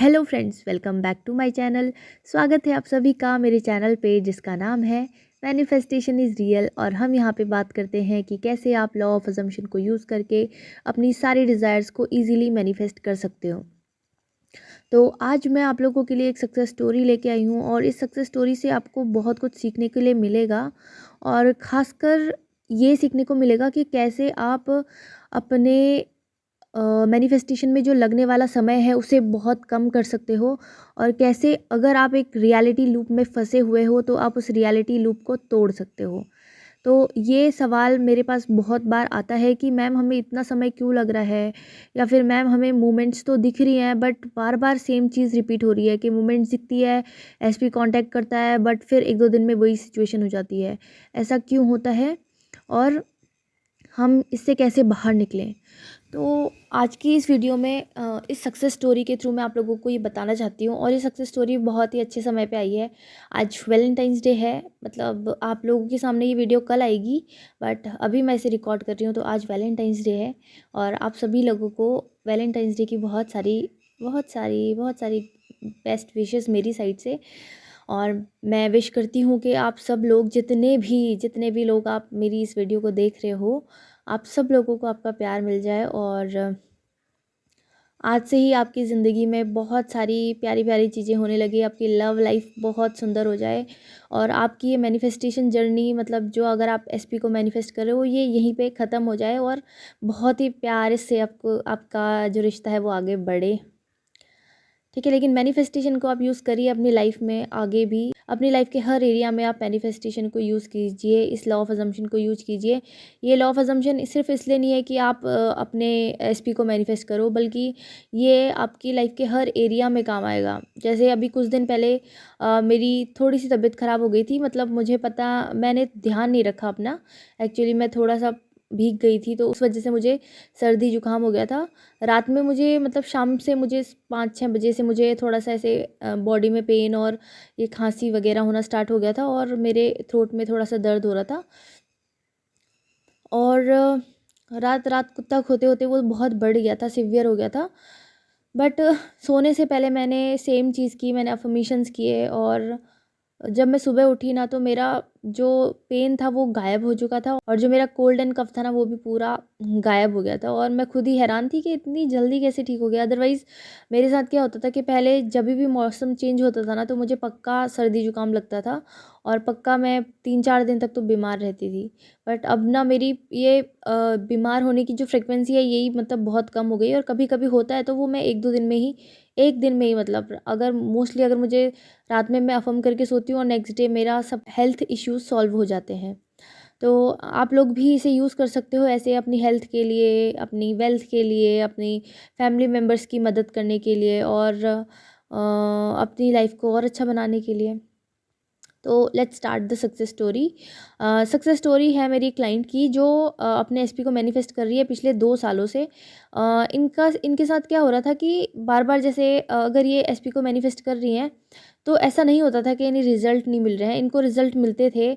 Hello friends, welcome back to my channel. स्वागत है आप सभी का मेरे चैनल पे जिसका नाम है मैनिफेस्टेशन इज़ रियल। और हम यहाँ पे बात करते हैं कि कैसे आप लॉ ऑफ अजम्पशन को यूज़ करके अपनी सारी डिज़ायर्स को इजीली मैनिफेस्ट कर सकते हो। तो आज मैं आप लोगों के लिए एक सक्सेस स्टोरी लेके आई हूँ और इस सक्सेस स्टोरी से आपको बहुत कुछ सीखने के लिए मिलेगा। और ख़ासकर ये सीखने को मिलेगा कि कैसे आप अपने मैनिफेस्टेशन में जो लगने वाला समय है उसे बहुत कम कर सकते हो। और कैसे अगर आप एक रियलिटी लूप में फंसे हुए हो तो आप उस रियलिटी लूप को तोड़ सकते हो। तो ये सवाल मेरे पास बहुत बार आता है कि मैम हमें इतना समय क्यों लग रहा है, या फिर मैम हमें मूवमेंट्स तो दिख रही हैं but bar bar same cheese repeat हो रही है कि मूवमेंट्स दिखती है, एसपी कांटेक्ट करता है बट फिर एक दो दिन में वही सिचुएशन हो जाती है। ऐसा क्यों होता है और हम इससे कैसे बाहर निकलें? तो आज की इस वीडियो में इस सक्सेस स्टोरी के थ्रू मैं आप लोगों को ये बताना चाहती हूँ। और ये सक्सेस स्टोरी बहुत ही अच्छे समय पे आई है। आज वैलेंटाइंस डे है, मतलब आप लोगों के सामने ये वीडियो कल आएगी बट अभी मैं इसे रिकॉर्ड कर रही हूँ तो आज वैलेंटाइंस डे है। और आप सभी लोगों को वैलेंटाइंस डे की बहुत सारी बेस्ट विशेस मेरी साइड से। और मैं विश करती हूँ कि आप सब लोग जितने भी लोग आप मेरी इस वीडियो को देख रहे हो, आप सब लोगों को आपका प्यार मिल जाए। और आज से ही आपकी ज़िंदगी में बहुत सारी प्यारी प्यारी चीज़ें होने लगी, आपकी लव लाइफ बहुत सुंदर हो जाए। और आपकी ये मैनिफेस्टेशन जर्नी, मतलब जो अगर आप एसपी को मैनिफेस्ट कर रहे हो, ये यहीं पे ख़त्म हो जाए और बहुत ही प्यार से आपको आपका जो रिश्ता है वो आगे बढ़े। ठीक है, लेकिन मैनिफेस्टेशन को आप यूज़ करिए अपनी लाइफ में आगे भी। अपनी लाइफ के हर एरिया में आप मैनिफेस्टेशन को यूज़ कीजिए, इस लॉ ऑफ अजम्पशन को यूज़ कीजिए। ये लॉ ऑफ अजम्पशन सिर्फ इसलिए नहीं है कि आप अपने एसपी को मैनिफेस्ट करो, बल्कि ये आपकी लाइफ के हर एरिया में काम आएगा। जैसे अभी कुछ दिन पहले मेरी थोड़ी सी तबीयत ख़राब हो गई थी, मतलब मुझे पता, मैंने ध्यान नहीं रखा अपना। एक्चुअली मैं थोड़ा सा भीग गई थी तो उस वजह से मुझे सर्दी जुकाम हो गया था। रात में मुझे, मतलब शाम से मुझे 5-6 बजे से मुझे थोड़ा सा ऐसे बॉडी में पेन और ये खांसी वगैरह होना स्टार्ट हो गया था और मेरे थ्रोट में थोड़ा सा दर्द हो रहा था। और रात रात तक होते होते वो बहुत बढ़ गया था, सिवियर हो गया था। बट सोने से पहले मैंने सेम चीज़ की, मैंने अफर्मेशंस किए। और जब मैं सुबह उठी ना तो मेरा जो पेन था वो गायब हो चुका था और जो मेरा कोल्ड एंड कफ था ना वो भी पूरा गायब हो गया था। और मैं खुद ही हैरान थी कि इतनी जल्दी कैसे ठीक हो गया। अदरवाइज़ मेरे साथ क्या होता था कि पहले जब भी मौसम चेंज होता था ना तो मुझे पक्का सर्दी जुकाम लगता था और पक्का मैं 3-4 दिन तक तो बीमार रहती थी। बट अब ना मेरी ये बीमार होने की जो फ्रिक्वेंसी है यही मतलब बहुत कम हो गई। और कभी कभी होता है तो वो मैं एक दिन में ही, मतलब अगर मोस्टली अगर मुझे रात में मैं अफ़र्म करके सोती हूँ और नेक्स्ट डे मेरा सब हेल्थ इश्यूज़ सॉल्व हो जाते हैं। तो आप लोग भी इसे यूज़ कर सकते हो ऐसे अपनी हेल्थ के लिए, अपनी वेल्थ के लिए, अपनी फैमिली मेम्बर्स की मदद करने के लिए और अपनी लाइफ को और अच्छा बनाने के लिए। तो let's start the success story. Success story है मेरी क्लाइंट की जो अपने एसपी को मैनिफेस्ट कर रही है पिछले 2 सालों से। इनके साथ क्या हो रहा था कि बार बार जैसे अगर ये एसपी को मैनिफेस्ट कर रही हैं तो ऐसा नहीं होता था कि इन्हें रिज़ल्ट नहीं मिल रहे हैं। इनको रिज़ल्ट मिलते थे।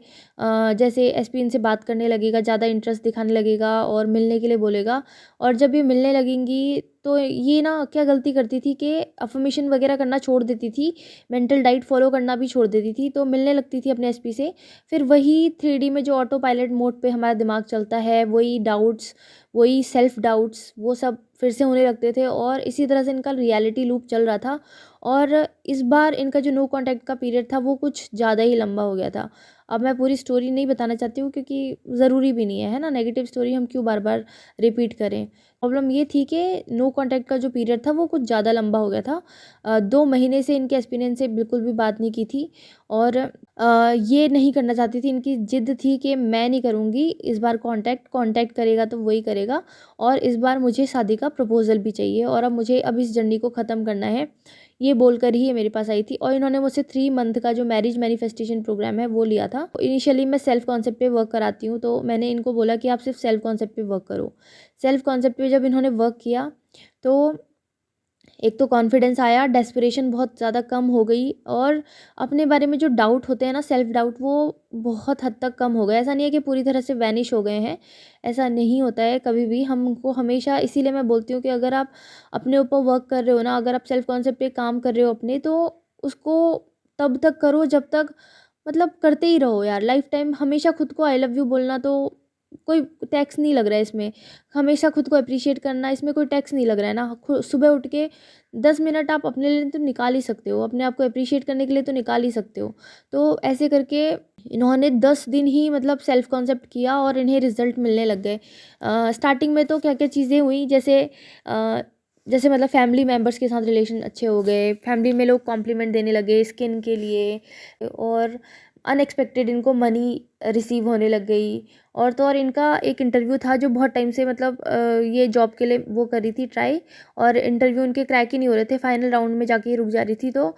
जैसे एसपी इनसे बात करने लगेगा, ज़्यादा इंटरेस्ट दिखाने लगेगा और मिलने के लिए बोलेगा। और जब ये मिलने लगेंगी तो ये ना क्या गलती करती थी कि अफर्मेशन वगैरह करना छोड़ देती थी, मेंटल डाइट फॉलो करना भी छोड़ देती थी। तो मिलने लगती थी अपने एसपी से, फिर वही 3D में जो ऑटो पायलट मोड पे हमारा दिमाग चलता है, वही डाउट्स, वही सेल्फ डाउट्स, वो सब फिर से होने लगते थे। और इसी तरह से इनका रियलिटी लूप चल रहा था। और इस बार इनका जो नो कांटेक्ट का पीरियड था वो कुछ ज़्यादा ही लंबा हो गया था। अब मैं पूरी स्टोरी नहीं बताना चाहती हूँ क्योंकि ज़रूरी भी नहीं है ना, नेगेटिव स्टोरी हम क्यों बार बार रिपीट करें। प्रॉब्लम ये थी कि नो कांटेक्ट का जो पीरियड था वो कुछ ज़्यादा लंबा हो गया था। 2 महीने से इनके एस्पिरेंट से बिल्कुल भी बात नहीं की थी। और ये नहीं करना चाहती थी, इनकी ज़िद थी कि मैं नहीं करूँगी इस बार कांटेक्ट करेगा तो वही करेगा। और इस बार मुझे शादी का प्रपोज़ल भी चाहिए और अब इस जर्नी को ख़त्म करना है। ये बोलकर ही ये मेरे पास आई थी और इन्होंने मुझसे 3 मंथ का जो मैरिज मैनिफेस्टेशन प्रोग्राम है वो लिया था। इनिशियली मैं सेल्फ कॉन्सेप्ट पे वर्क कराती हूँ तो मैंने इनको बोला कि आप सिर्फ सेल्फ कॉन्सेप्ट पे वर्क करो। सेल्फ कॉन्सेप्ट पे जब इन्होंने वर्क किया तो एक तो कॉन्फिडेंस आया, डेस्परेशन बहुत ज़्यादा कम हो गई और अपने बारे में जो डाउट होते हैं ना, सेल्फ डाउट, वो बहुत हद तक कम हो गया। ऐसा नहीं है कि पूरी तरह से वैनिश हो गए हैं, ऐसा नहीं होता है कभी भी। हमको हमेशा, इसीलिए मैं बोलती हूँ कि अगर आप अपने ऊपर वर्क कर रहे हो ना, अगर आप सेल्फ कॉन्सेप्ट पे काम कर रहे हो अपने, तो उसको तब तक करो जब तक, मतलब करते ही रहो यार, लाइफ टाइम। हमेशा खुद को आई लव यू बोलना तो कोई टैक्स नहीं लग रहा है इसमें। हमेशा खुद को अप्रिशिएट करना, इसमें कोई टैक्स नहीं लग रहा है ना। सुबह उठ के 10 मिनट आप अपने लिए तो निकाल ही सकते हो, अपने आप को अप्रिशिएट करने के लिए तो निकाल ही सकते हो। तो ऐसे करके इन्होंने 10 दिन ही मतलब सेल्फ कॉन्सेप्ट किया और इन्हें रिजल्ट मिलने लग गए। स्टार्टिंग में तो क्या क्या चीज़ें हुई, जैसे मतलब फैमिली मेम्बर्स के साथ रिलेशन अच्छे हो गए, फैमिली में लोग कॉम्प्लीमेंट देने लगे स्किन के लिए, और अनएक्सपेक्टेड इनको मनी रिसीव होने लग गई। और तो और इनका एक इंटरव्यू था जो बहुत टाइम से, मतलब ये जॉब के लिए वो कर रही थी ट्राई, और इंटरव्यू इनके क्रैक ही नहीं हो रहे थे, फाइनल राउंड में जाके रुक जा रही थी। तो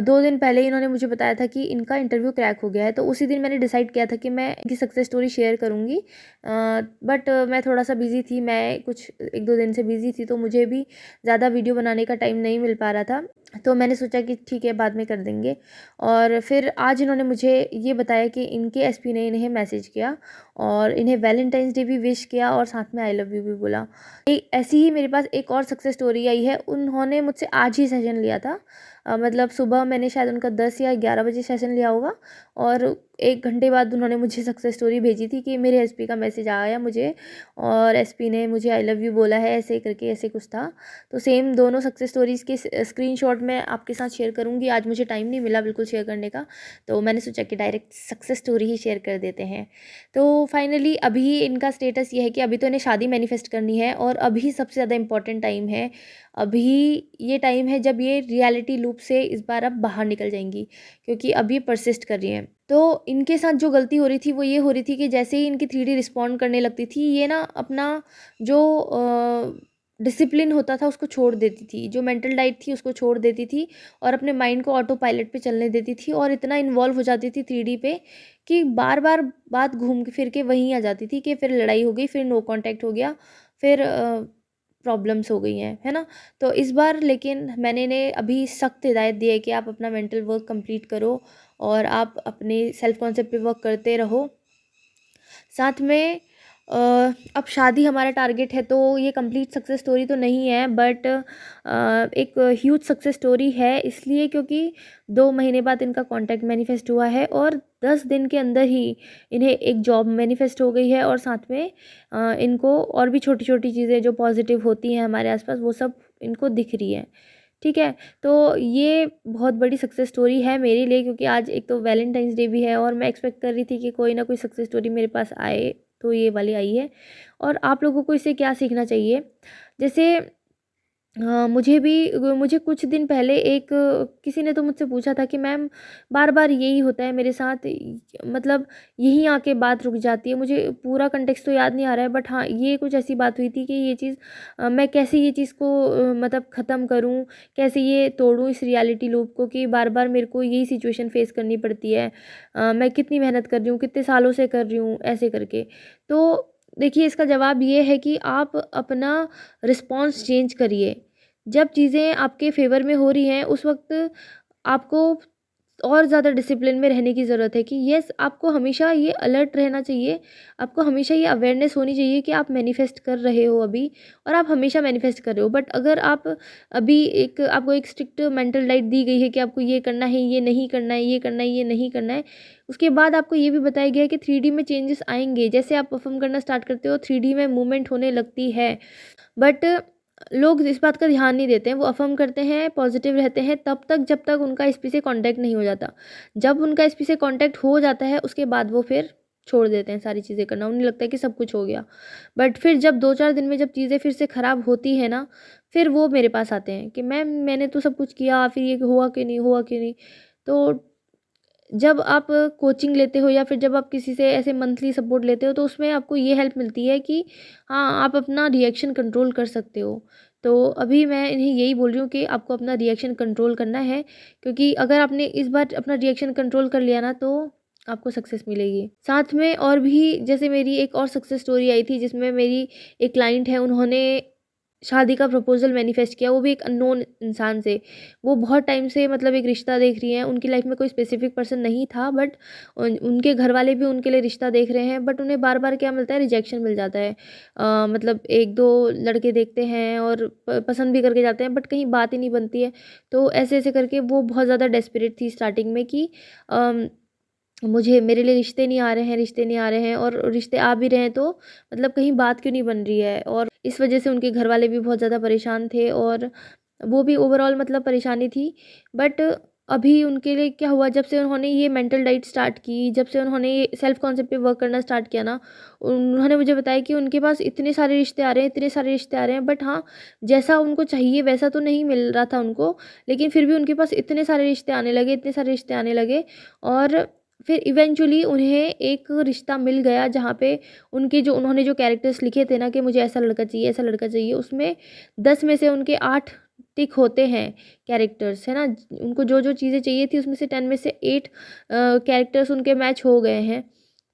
2 दिन पहले ही इन्होंने मुझे बताया था कि इनका इंटरव्यू क्रैक हो गया है। तो उसी दिन मैंने डिसाइड किया था कि मैं इनकी सक्सेस स्टोरी शेयर करूँगी, बट मैं थोड़ा सा बिज़ी थी, मैं कुछ 1-2 दिन से बिज़ी थी, तो मुझे भी ज़्यादा वीडियो बनाने का टाइम नहीं मिल पा रहा था। तो मैंने सोचा कि ठीक है, बाद में कर देंगे। और फिर आज इन्होंने मुझे ये बताया कि इनके एसपी ने इन्हें मैसेज किया और इन्हें वैलेंटाइंस डे भी विश किया और साथ में आई लव यू भी बोला। ऐसी ही मेरे पास एक और सक्सेस स्टोरी आई है। उन्होंने मुझसे आज ही सेशन लिया था, मतलब सुबह मैंने शायद उनका 10 या 11 बजे सेशन लिया होगा, और 1 घंटे बाद उन्होंने मुझे सक्सेस स्टोरी भेजी थी कि मेरे एसपी का मैसेज आया मुझे और एसपी ने मुझे आई लव यू बोला है, ऐसे करके ऐसे कुछ था। तो सेम दोनों सक्सेस स्टोरीज़ के स्क्रीनशॉट मैं आपके साथ शेयर करूँगी। आज मुझे टाइम नहीं मिला बिल्कुल शेयर करने का, तो मैंने सोचा कि डायरेक्ट सक्सेस स्टोरी ही शेयर कर देते हैं। तो फाइनली अभी इनका स्टेटस ये है कि अभी तो इन्हें शादी मैनिफेस्ट करनी है, और अभी सबसे ज़्यादा इम्पॉर्टेंट टाइम है। अभी ये टाइम है जब ये रियलिटी लूप से इस बार अब बाहर निकल जाएंगी, क्योंकि अब ये परसिस्ट कर रही हैं। तो इनके साथ जो गलती हो रही थी वो ये हो रही थी कि जैसे ही इनकी 3D रिस्पॉन्ड करने लगती थी, ये ना अपना जो डिसिप्लिन होता था उसको छोड़ देती थी, जो मेंटल डाइट थी उसको छोड़ देती थी, और अपने माइंड को ऑटो पायलट पे चलने देती थी, और इतना इन्वॉल्व हो जाती थी 3D पे कि बार बार बात घूम के फिर के वहीं आ जाती थी कि फिर लड़ाई हो गई, फिर नो कांटेक्ट हो गया, फिर प्रॉब्लम्स हो गई हैं, है ना। तो इस बार लेकिन मैंने इन्हें अभी सख्त हिदायत दी है कि आप अपना मेंटल वर्क कंप्लीट करो और आप अपने सेल्फ कॉन्सेप्ट पे वर्क करते रहो। साथ में अब शादी हमारा टारगेट है, तो ये कंप्लीट सक्सेस स्टोरी तो नहीं है, बट एक ह्यूज सक्सेस स्टोरी है, इसलिए क्योंकि 2 महीने बाद इनका कॉन्ट्रैक्ट मैनिफेस्ट हुआ है और 10 दिन के अंदर ही इन्हें एक जॉब मैनिफेस्ट हो गई है, और साथ में इनको और भी छोटी छोटी चीज़ें जो पॉजिटिव होती हैं हमारे आसपास, वो सब इनको दिख रही है। ठीक है, तो ये बहुत बड़ी सक्सेस स्टोरी है मेरे लिए, क्योंकि आज एक तो वैलेंटाइंस डे भी है और मैं एक्सपेक्ट कर रही थी कि कोई ना कोई सक्सेस स्टोरी मेरे पास आए, तो ये वाली आई है। और आप लोगों को इससे क्या सीखना चाहिए, जैसे मुझे कुछ दिन पहले एक किसी ने तो मुझसे पूछा था कि मैम बार बार यही होता है मेरे साथ, मतलब यहीं आके बात रुक जाती है। मुझे पूरा कंटेक्स्ट तो याद नहीं आ रहा है, बट हाँ, ये कुछ ऐसी बात हुई थी कि ये चीज़ मैं कैसे ये चीज़ को मतलब ख़त्म करूँ, कैसे ये तोड़ूँ इस रियलिटी लूप को कि बार बार मेरे को यही सिचुएशन फेस करनी पड़ती है। मैं कितनी मेहनत कर रही हूँ, कितने सालों से कर रही हूँ, ऐसे करके। तो देखिए, इसका जवाब ये है कि आप अपना रिस्पॉन्स चेंज करिए। जब चीज़ें आपके फ़ेवर में हो रही हैं, उस वक़्त आपको और ज़्यादा डिसिप्लिन में रहने की ज़रूरत है कि येस, आपको हमेशा ये अलर्ट रहना चाहिए, आपको हमेशा ये अवेयरनेस होनी चाहिए कि आप मैनिफेस्ट कर रहे हो अभी, और आप हमेशा मैनिफेस्ट कर रहे हो। बट अगर आप अभी आपको एक स्ट्रिक्ट मेंटल डाइट दी गई है कि आपको ये करना है, ये नहीं करना है, ये करना है, ये नहीं करना है, उसके बाद आपको ये भी बताया गया है कि 3D में चेंजेस आएँगे। जैसे आप परफ़ॉर्म करना स्टार्ट करते हो, 3D में मूवमेंट होने लगती है। बट लोग इस बात का ध्यान नहीं देते हैं, वो अफ़र्म करते हैं, पॉजिटिव रहते हैं तब तक जब तक उनका एसपी से कांटेक्ट नहीं हो जाता। जब उनका एसपी से कांटेक्ट हो जाता है, उसके बाद वो फिर छोड़ देते हैं सारी चीज़ें करना, उन्हें लगता है कि सब कुछ हो गया। बट फिर जब 2-4 दिन में जब चीज़ें फिर से ख़राब होती हैं ना, फिर वो मेरे पास आते हैं कि मैम मैंने तो सब कुछ किया, फिर ये हुआ क्यों नहीं, हुआ क्यों नहीं? तो जब आप कोचिंग लेते हो या फिर जब आप किसी से ऐसे मंथली सपोर्ट लेते हो, तो उसमें आपको ये हेल्प मिलती है कि हाँ, आप अपना रिएक्शन कंट्रोल कर सकते हो। तो अभी मैं इन्हें यही बोल रही हूँ कि आपको अपना रिएक्शन कंट्रोल करना है, क्योंकि अगर आपने इस बार अपना रिएक्शन कंट्रोल कर लिया ना, तो आपको सक्सेस मिलेगी। साथ में और भी, जैसे मेरी एक और सक्सेस स्टोरी आई थी जिसमें मेरी एक क्लाइंट है, उन्होंने शादी का प्रपोज़ल मैनिफेस्ट किया, वो भी एक अननोन इंसान से। वो बहुत टाइम से मतलब एक रिश्ता देख रही हैं, उनकी लाइफ़ में कोई स्पेसिफ़िक पर्सन नहीं था, बट उनके घर वाले भी उनके लिए रिश्ता देख रहे हैं, बट उन्हें बार-बार क्या मिलता है, रिजेक्शन मिल जाता है। मतलब 1-2 लड़के देखते हैं और पसंद भी करके जाते हैं, बट कहीं बात ही नहीं बनती है। तो ऐसे-ऐसे करके वो बहुत ज़्यादा डेस्परेट थी स्टार्टिंग में कि अम मुझे मेरे लिए रिश्ते नहीं आ रहे हैं, रिश्ते नहीं आ रहे हैं, और रिश्ते आ भी रहे हैं तो मतलब कहीं बात क्यों नहीं बन रही है। और इस वजह से उनके घर वाले भी बहुत ज़्यादा परेशान थे, और वो भी ओवरऑल मतलब परेशानी थी। बट अभी उनके लिए क्या हुआ, जब से उन्होंने ये मेंटल डाइट स्टार्ट की, जब से उन्होंने ये सेल्फ कॉन्सेप्ट पे वर्क करना स्टार्ट किया ना, उन्होंने मुझे बताया कि उनके पास इतने सारे रिश्ते आ रहे हैं, इतने सारे रिश्ते आ रहे हैं, बट हाँ, जैसा उनको चाहिए वैसा तो नहीं मिल रहा था उनको, लेकिन फिर भी उनके पास इतने सारे रिश्ते आने लगे, इतने सारे रिश्ते आने लगे। और फिर इवेंचुअली उन्हें एक रिश्ता मिल गया, जहाँ पे उनके जो उन्होंने जो कैरेक्टर्स लिखे थे ना कि मुझे ऐसा लड़का चाहिए, ऐसा लड़का चाहिए, उसमें 10 में से उनके 8 टिक होते हैं कैरेक्टर्स, है ना? उनको जो-जो चीज़ें चाहिए थी उसमें से 10 में से 8 कैरेक्टर्स उनके मैच हो गए हैं।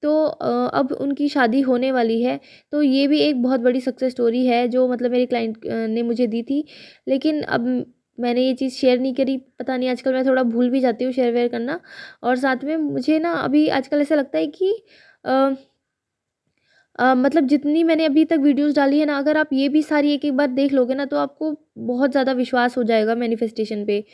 तो अब उनकी शादी होने वाली है। तो ये भी एक बहुत बड़ी सक्सेस स्टोरी है जो मतलब मेरी क्लाइंट ने मुझे दी थी। लेकिन अब मैंने ये चीज़ शेयर नहीं करी, पता नहीं आजकल मैं थोड़ा भूल भी जाती हूँ शेयर-वेयर करना। और साथ में मुझे ना अभी आजकल ऐसा लगता है कि अ मतलब जितनी मैंने अभी तक वीडियोज़ डाली है ना, अगर आप ये भी सारी एक-एक बार देख लोगे ना, तो आपको बहुत ज़्यादा विश्वास हो जाएगा मैनिफेस्टेशन पे।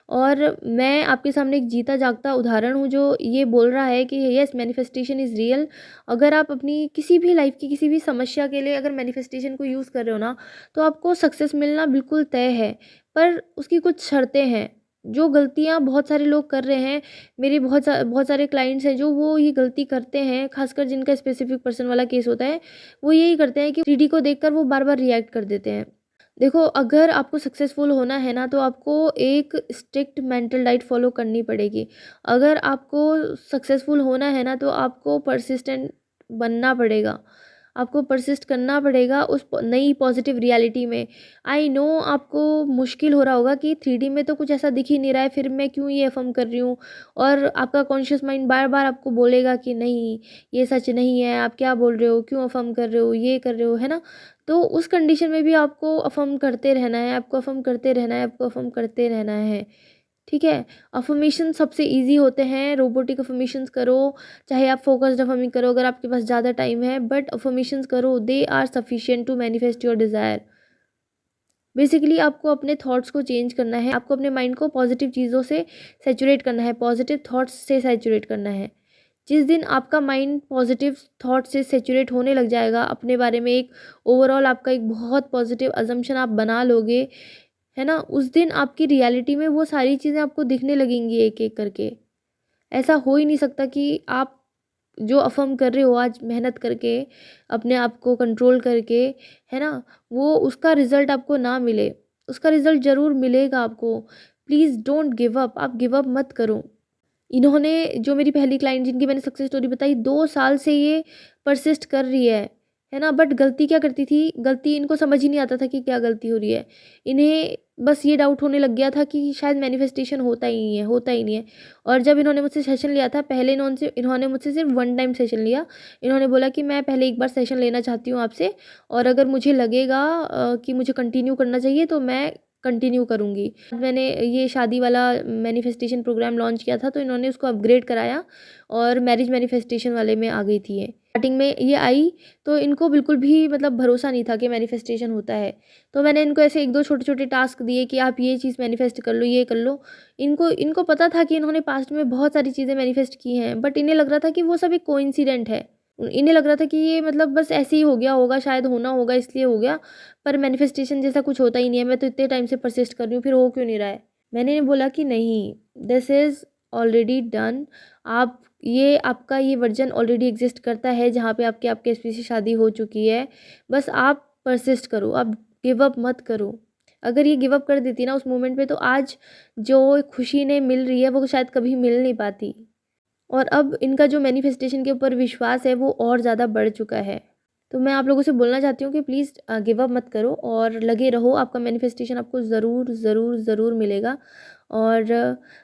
और मैं आपके सामने एक जीता जागता उदाहरण हूँ जो ये बोल रहा है कि येस, मैनिफेस्टेशन इज़ रियल। अगर आप अपनी किसी भी लाइफ़ की किसी भी समस्या के लिए अगर मैनिफेस्टेशन को यूज़ कर रहे हो ना, तो आपको सक्सेस मिलना बिल्कुल तय है। पर उसकी कुछ शर्तें हैं। जो गलतियाँ बहुत सारे लोग कर रहे हैं, मेरे बहुत सारे क्लाइंट्स हैं जो वो ये गलती करते हैं, ख़ासकर जिनका स्पेसिफ़िक पर्सन वाला केस होता है, वो यही करते हैं कि 3D को देखकर वो बार-बार रिएक्ट कर देते हैं। देखो, अगर आपको सक्सेसफुल होना है ना, तो आपको एक स्ट्रिक्ट मेंटल डाइट फ़ॉलो करनी पड़ेगी। अगर आपको सक्सेसफुल होना है ना, तो आपको पर्सिस्टेंट बनना पड़ेगा। आपको परसिस्ट करना पड़ेगा उस नई पॉजिटिव रियलिटी में। आई नो आपको मुश्किल हो रहा होगा कि 3D में तो कुछ ऐसा दिख ही नहीं रहा है, फिर मैं क्यों ये अफ़र्म कर रही हूँ। और आपका कॉन्शियस माइंड बार-बार आपको बोलेगा कि नहीं, ये सच नहीं है, आप क्या बोल रहे हो, क्यों अफ़र्म कर रहे हो, ये कर रहे हो, है ना? तो उस कंडीशन में भी आपको अफ़र्म करते रहना है, आपको अफ़र्म करते रहना है, आपको अफ़र्म करते रहना है। ठीक है? अफ़र्मेशन सबसे ईज़ी होते हैं, रोबोटिक अफ़र्मेशंस करो, चाहे आप फ़ोकस्ड अफ़र्मिंग करो अगर आपके पास ज़्यादा टाइम है, बट अफ़र्मेशंस करो, they are sufficient to manifest your desire. Basically आपको अपने थॉट्स को चेंज करना है, आपको अपने माइंड को पॉजिटिव चीज़ों से सैचुरेट करना है, पॉजिटिव थॉट्स से सैचुरेट करना है। जिस दिन आपका माइंड पॉजिटिव थॉट से सैचुरेट होने लग जाएगा, अपने बारे में एक ओवरऑल आपका एक बहुत पॉजिटिव अज़म्पशन आप बना लोगे, है ना? उस दिन आपकी रियलिटी में वो सारी चीज़ें आपको दिखने लगेंगी एक-एक करके। ऐसा हो ही नहीं सकता कि आप जो अफ़र्म कर रहे हो आज मेहनत करके, अपने आप को कंट्रोल करके, है ना? वो उसका रिज़ल्ट आपको ना मिले। उसका रिज़ल्ट ज़रूर मिलेगा आपको। प्लीज़ डोंट गिव अप, आप गिव अप मत करो। इन्होंने जो मेरी पहली क्लाइंट जिनकी मैंने सक्सेस स्टोरी बताई, 2 साल से ये परसिस्ट कर रही है ना? बट गलती क्या करती थी, गलती इनको समझ ही नहीं आता था कि क्या गलती हो रही है। इन्हें बस ये डाउट होने लग गया था कि शायद मैनिफेस्टेशन होता ही नहीं है, होता ही नहीं है। और जब इन्होंने मुझसे सेशन लिया था, पहले इन्होंने मुझसे सिर्फ 1 टाइम सेशन लिया। इन्होंने बोला कि मैं पहले एक बार सेशन लेना चाहती हूँ आपसे, और अगर मुझे लगेगा कि मुझे कंटिन्यू करना चाहिए तो मैं कंटिन्यू करूँगी। मैंने ये शादी वाला मैनिफेस्टेशन प्रोग्राम लॉन्च किया था, तो इन्होंने उसको अपग्रेड कराया और मैरिज मैनिफेस्टेशन वाले में आ गई थी ये। स्टार्टिंग में ये आई तो इनको बिल्कुल भी मतलब भरोसा नहीं था कि मैनिफेस्टेशन होता है। तो मैंने इनको ऐसे 1-2 छोटे-छोटे टास्क दिए कि आप ये चीज़ मैनिफेस्ट कर लो, ये कर लो। इनको इनको पता था कि इन्होंने पास्ट में बहुत सारी चीज़ें मैनिफेस्ट की हैं, बट इन्हें लग रहा था कि वो सब एक कोइंसिडेंट है। इन्हें लग रहा था कि ये मतलब बस ऐसे ही हो गया होगा, शायद होना होगा इसलिए हो गया। पर मैनिफेस्टेशन जैसा कुछ होता ही नहीं है, मैं तो इतने टाइम से परसिस्ट कर रही हूँ, फिर हो क्यों नहीं रहा है? मैंने बोला कि नहीं, दिस इज़ ऑलरेडी डन। आप ये आपका ये वर्ज़न ऑलरेडी एग्ज़िस्ट करता है जहाँ पे आपके एसपी से शादी हो चुकी है। बस आप परसिस्ट करो, आप गिव अप मत करो। अगर ये गिव अप कर देती ना उस मोमेंट पे, तो आज जो खुशी इन्हें मिल रही है वो शायद कभी मिल नहीं पाती। और अब इनका जो मैनिफेस्टेशन के ऊपर विश्वास है वो और ज़्यादा बढ़ चुका है। तो मैं आप लोगों से बोलना चाहती हूँ कि प्लीज़ गिव अप मत करो और लगे रहो, आपका मैनिफेस्टेशन आपको ज़रूर, ज़रूर, ज़रूर मिलेगा। और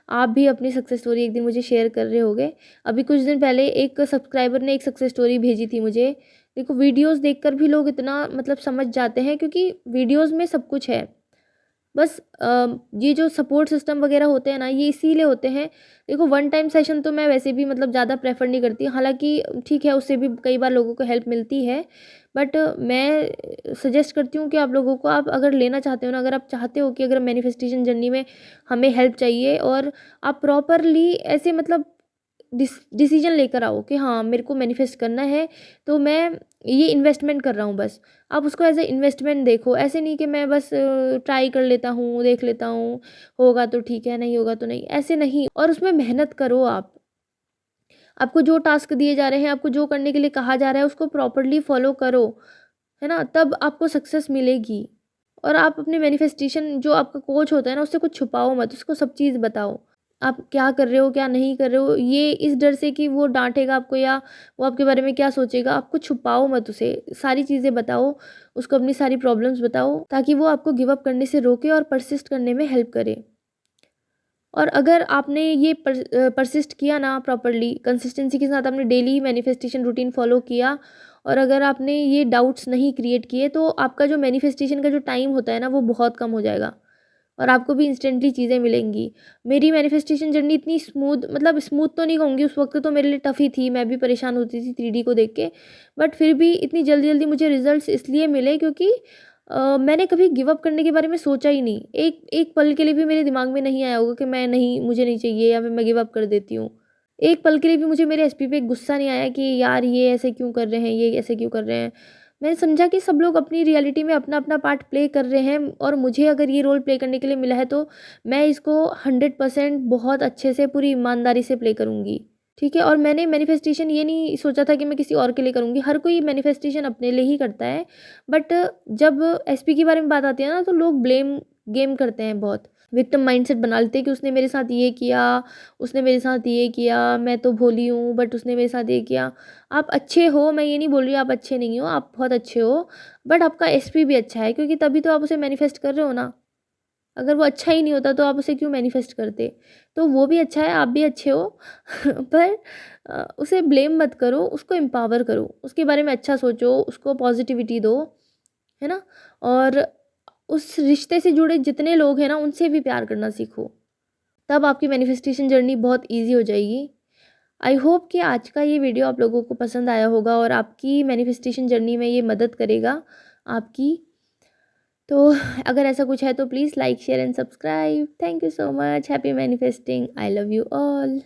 आप भी अपनी सक्सेस स्टोरी एक दिन मुझे शेयर कर रहे होगे। अभी कुछ दिन पहले एक सब्सक्राइबर ने एक सक्सेस स्टोरी भेजी थी मुझे, देखो वीडियोज़ देखकर भी लोग इतना मतलब समझ जाते हैं, क्योंकि वीडियोज़ में सब कुछ है। बस ये जो सपोर्ट सिस्टम वगैरह होते हैं ना, ये इसीलिए होते हैं। देखो वन टाइम सेशन तो मैं वैसे भी मतलब ज़्यादा प्रेफ़र नहीं करती, हालाँकि ठीक है, उससे भी कई बार लोगों को हेल्प मिलती है। बट मैं सजेस्ट करती हूँ कि आप लोगों को, आप अगर लेना चाहते हो ना, अगर आप चाहते हो कि अगर मैनिफेस्टेशन जर्नी में हमें हेल्प चाहिए, और आप प्रॉपरली ऐसे मतलब डिसीजन लेकर आओ कि हाँ, मेरे को मैनिफेस्ट करना है, तो मैं ये इन्वेस्टमेंट कर रहा हूँ बस। आप उसको एज़ अ इन्वेस्टमेंट देखो, ऐसे नहीं कि मैं बस ट्राई कर लेता हूँ, देख लेता हूँ, होगा तो ठीक है, नहीं होगा तो नहीं, ऐसे नहीं। और उसमें मेहनत करो आप। आपको जो टास्क दिए जा रहे हैं, आपको जो करने के लिए कहा जा रहा है, उसको प्रॉपरली फ़ॉलो करो, है ना? तब आपको सक्सेस मिलेगी। और आप अपने मैनिफेस्टेशन, जो आपका कोच होता है ना, उससे कुछ छुपाओ मत, उसको सब चीज़ बताओ। आप क्या कर रहे हो, क्या नहीं कर रहे हो, ये इस डर से कि वो डाँटेगा आपको या वो आपके बारे में क्या सोचेगा, आपको छुपाओ मत उसे। सारी चीज़ें बताओ, उसको अपनी सारी प्रॉब्लम्स बताओ, ताकि वो आपको गिव अप करने से रोके और परसिस्ट करने में हेल्प करे। और अगर आपने ये परसिस्ट किया ना प्रॉपरली, कंसिस्टेंसी के साथ आपने डेली मैनिफेस्टेशन रूटीन फ़ॉलो किया, और अगर आपने ये डाउट्स नहीं क्रिएट किए, तो आपका जो मैनिफेस्टेशन का जो टाइम होता है ना, वो बहुत कम हो जाएगा और आपको भी इंस्टेंटली चीज़ें मिलेंगी। मेरी मैनिफेस्टेशन जर्नी इतनी स्मूथ, मतलब स्मूथ तो नहीं कहूँगी, उस वक़्त तो मेरे लिए टफ़ ही थी, मैं भी परेशान होती थी 3D को देख के। बट फिर भी इतनी जल्दी-जल्दी मुझे रिज़ल्ट्स इसलिए मिले, क्योंकि मैंने कभी गिव अप करने के बारे में सोचा ही नहीं। एक एक पल के लिए भी मेरे दिमाग में नहीं आया होगा कि मैं नहीं, मुझे नहीं चाहिए, या फिर मैं गिव अप कर देती हूँ। एक पल के लिए भी मुझे मेरे एसपी पे गुस्सा नहीं आया कि यार ये ऐसे क्यों कर रहे हैं, ये ऐसे क्यों कर रहे हैं। मैंने समझा कि सब लोग अपनी रियलिटी में अपना-अपना पार्ट प्ले कर रहे हैं, और मुझे अगर ये रोल प्ले करने के लिए मिला है, तो मैं इसको 100% बहुत अच्छे से, पूरी ईमानदारी से प्ले करूँगी। ठीक है? और मैंने मैनिफेस्टेशन ये नहीं सोचा था कि मैं किसी और के लिए करूँगी। हर कोई मैनिफेस्टेशन अपने लिए ही करता है। बट जब एसपी के बारे में बात आती है ना, तो लोग ब्लेम गेम करते हैं बहुत। विक्टिम माइंडसेट बना लेते हैं कि उसने मेरे साथ ये किया, उसने मेरे साथ ये किया, मैं तो भोली हूँ, बट उसने मेरे साथ ये किया। आप अच्छे हो, मैं ये नहीं बोल रही आप अच्छे नहीं हो, आप बहुत अच्छे हो, बट आपका एसपी भी अच्छा है, क्योंकि तभी तो आप उसे मैनिफेस्ट कर रहे हो ना। अगर वो अच्छा ही नहीं होता, तो आप उसे क्यों मैनिफेस्ट करते? तो वो भी अच्छा है, आप भी अच्छे हो। पर उसे ब्लेम मत करो, उसको एम्पावर करो, उसके बारे में अच्छा सोचो, उसको पॉजिटिविटी दो, है ना? और उस रिश्ते से जुड़े जितने लोग हैं ना, उनसे भी प्यार करना सीखो। तब आपकी मैनिफेस्टेशन जर्नी बहुत ईज़ी हो जाएगी। आई होप कि आज का ये वीडियो आप लोगों को पसंद आया होगा, और आपकी मैनिफेस्टेशन जर्नी में ये मदद करेगा आपकी। तो अगर ऐसा कुछ है, तो please like, share and subscribe. Thank you so much. Happy manifesting. I love you all.